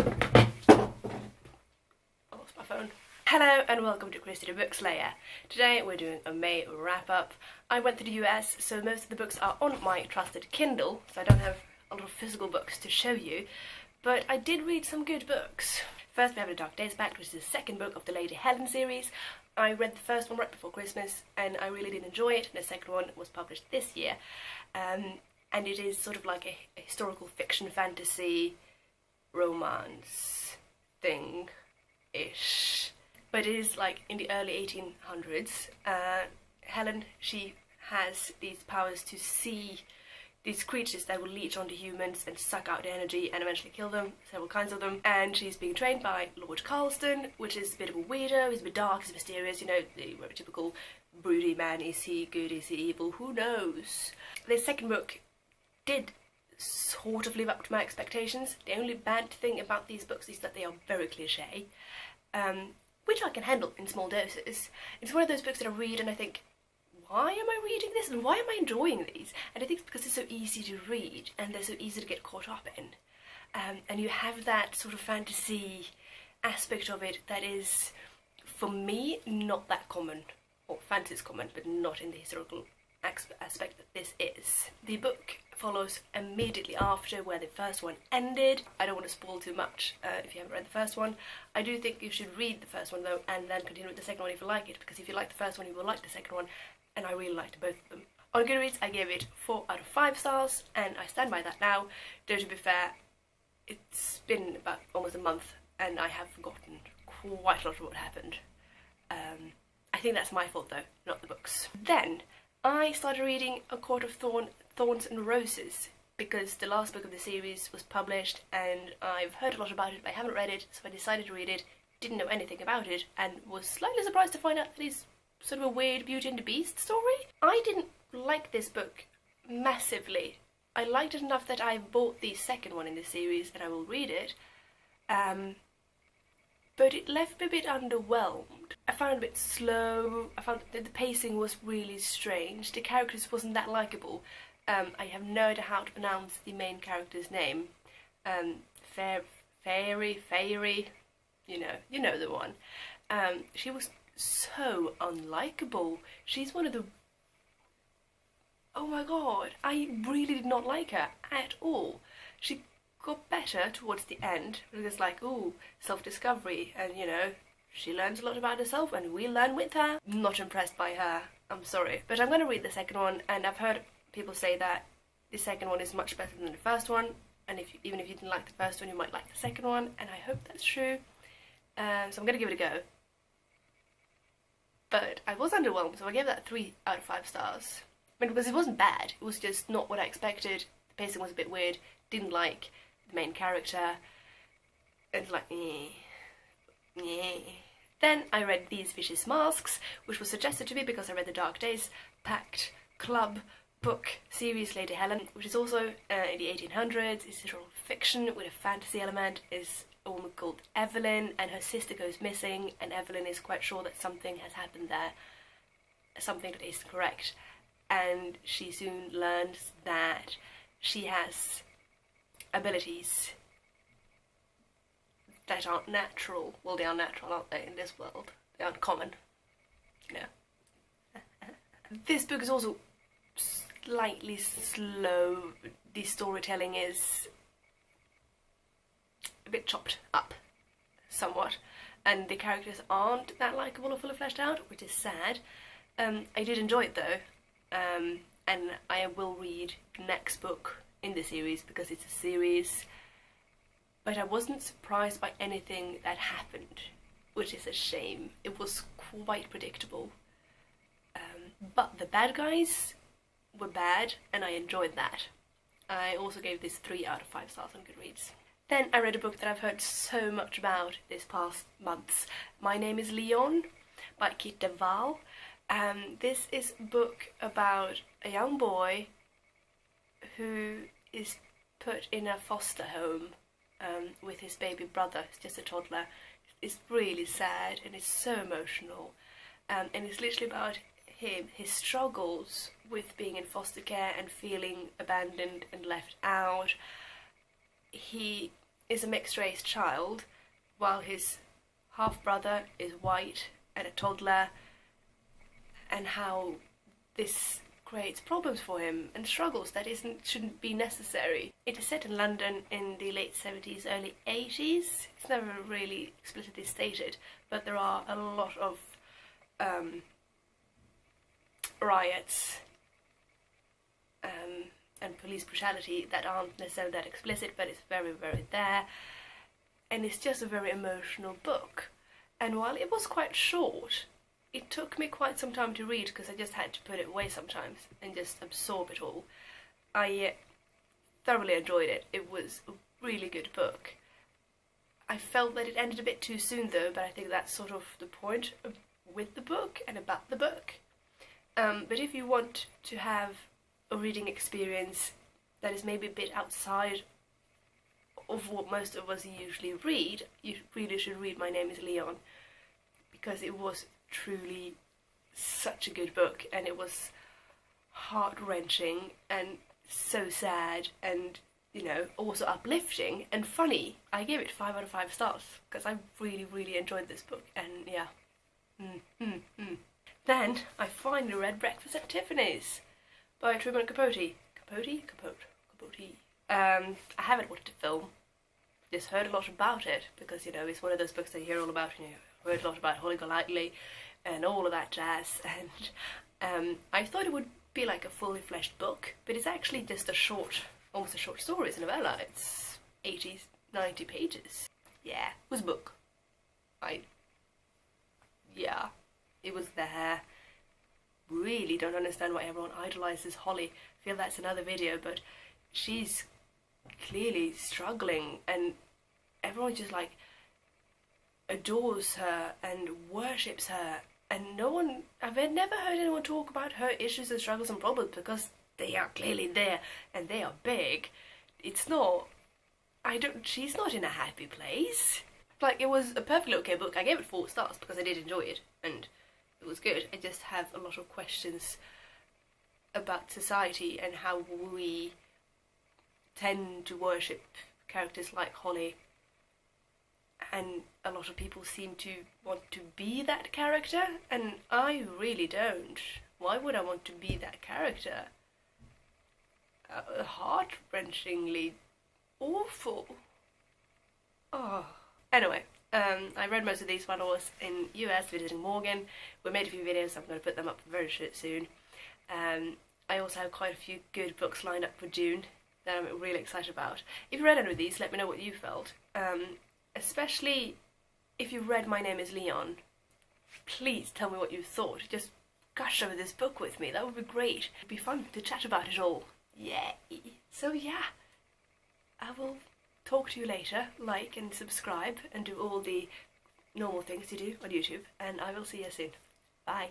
I lost my phone. Hello and welcome to Christy the Bookslayer. Today we're doing a May wrap-up. I went to the US, so most of the books are on my trusted Kindle, so I don't have a lot of physical books to show you, but I did read some good books. First we have the Ducktales back, which is the second book of the Lady Helen series. I read the first one right before Christmas and I really did enjoy it. The second one was published this year, and it is sort of like a historical fiction fantasy romance thing-ish. But it is like in the early 1800s. Helen, she has these powers to see these creatures that will leech onto humans and suck out their energy and eventually kill them, several kinds of them. And she's being trained by Lord Carlston, which is a bit of a weirdo, he's a bit dark, he's mysterious, you know, the very typical broody man. Is he good, is he evil, who knows? The second book did sort of live up to my expectations. The only bad thing about these books is that they are very cliche, which I can handle in small doses. It's one of those books that I read and I think, why am I reading this and why am I enjoying these? And I think it's because it's so easy to read and they're so easy to get caught up in. And you have that sort of fantasy aspect of it that is, for me, not that common. Or fantasy is common, but not in the historical aspect that this is. The book follows immediately after where the first one ended. I don't want to spoil too much if you haven't read the first one. I do think you should read the first one though and then continue with the second one if you like it, because if you like the first one you will like the second one, and I really liked both of them. On Goodreads I gave it 4 out of 5 stars and I stand by that now, though to be fair it's been about almost a month and I have forgotten quite a lot of what happened. I think that's my fault though, not the books. Then I started reading A Court of Thorns and Roses because the last book of the series was published and I've heard a lot about it but I haven't read it, so I decided to read it, didn't know anything about it and was slightly surprised to find out that it's sort of a weird Beauty and the Beast story. I didn't like this book massively. I liked it enough that I bought the second one in the series and I will read it, but it left me a bit underwhelmed. I found it a bit slow, I found that the pacing was really strange, the characters wasn't that likeable. I have no idea how to pronounce the main character's name. Fairy, you know the one. She was so unlikable. She's one of the... Oh my god, I really did not like her at all. She got better towards the end. It was like, ooh, self-discovery, and you know, she learns a lot about herself and we learn with her. Not impressed by her, I'm sorry. But I'm gonna read the second one, and I've heard people say that the second one is much better than the first one, and even if you didn't like the first one you might like the second one, and I hope that's true. So I'm gonna give it a go. But I was underwhelmed, so I gave that 3 out of 5 stars. I mean, because it wasn't bad, it was just not what I expected. The pacing was a bit weird, didn't like the main character. It's like, Then I read These Vicious Masks, which was suggested to me because I read the Dark Days Pact Club book series Lady Helen, which is also in the 1800s. It's historical fiction with a fantasy element. It's a woman called Evelyn and her sister goes missing and Evelyn is quite sure that something has happened there, something that isn't correct, and she soon learns that she has abilities that aren't natural. Well, they are natural, aren't they, in this world? They aren't common, you know. This book is also slightly slow. The storytelling is a bit chopped up, somewhat, and the characters aren't that likeable or fully fleshed out, which is sad. I did enjoy it though, and I will read the next book in the series because it's a series, but I wasn't surprised by anything that happened, which is a shame. It was quite predictable, but the bad guys were bad and I enjoyed that. I also gave this 3 out of 5 stars on Goodreads. Then I read a book that I've heard so much about this past months. My Name is Leon by Kit de Waal. This is a book about a young boy who is put in a foster home with his baby brother. He's just a toddler. It's really sad and it's so emotional. And it's literally about him, his struggles with being in foster care and feeling abandoned and left out. He is a mixed-race child, while his half-brother is white and a toddler, and how this creates problems for him and struggles that shouldn't be necessary. It is set in London in the late 70s, early 80s. It's never really explicitly stated, but there are a lot of riots and police brutality that aren't necessarily that explicit, but it's very, very there. And it's just a very emotional book. And while it was quite short, it took me quite some time to read because I just had to put it away sometimes and just absorb it all. I thoroughly enjoyed it. It was a really good book. I felt that it ended a bit too soon though, but I think that's sort of the point with the book and about the book. But if you want to have a reading experience that is maybe a bit outside of what most of us usually read, you really should read My Name is Leon, because it was truly such a good book, and it was heart-wrenching and so sad and, you know, also uplifting and funny. I gave it 5 out of 5 stars because I really, really enjoyed this book, and yeah. Then I finally read Breakfast at Tiffanys by Truman Capote. Capote. I haven't watched the film, just heard a lot about it because, you know, it's one of those books that you hear all about, you know, heard a lot about Holly Golightly and all of that jazz, and I thought it would be like a fully fleshed book, but it's actually just a short, almost a short story. It's a novella. It's 80, 90 pages. Yeah, it was a book. Yeah, it was there. Really don't understand why everyone idolizes Holly. I feel that's another video, but she's clearly struggling, and everyone just like adores her and worships her, and I've never heard anyone talk about her issues and struggles and problems because they are clearly there and they are big. It's not, she's not in a happy place. Like, it was a perfectly okay book. I gave it 4 stars because I did enjoy it and it was good. I just have a lot of questions about society and how we tend to worship characters like Holly, and a lot of people seem to want to be that character, and I really don't. Why would I want to be that character? Heart-wrenchingly awful. Oh. Anyway, I read most of these while I was in US visiting Morgan. We made a few videos, so I'm going to put them up very soon. I also have quite a few good books lined up for June that I'm really excited about. If you read any of these, let me know what you felt. Especially if you read My Name is Leon, please tell me what you thought. Just gush over this book with me, that would be great. It'd be fun to chat about it all. Yay! So yeah, I will talk to you later. Like and subscribe and do all the normal things you do on YouTube, and I will see you soon. Bye!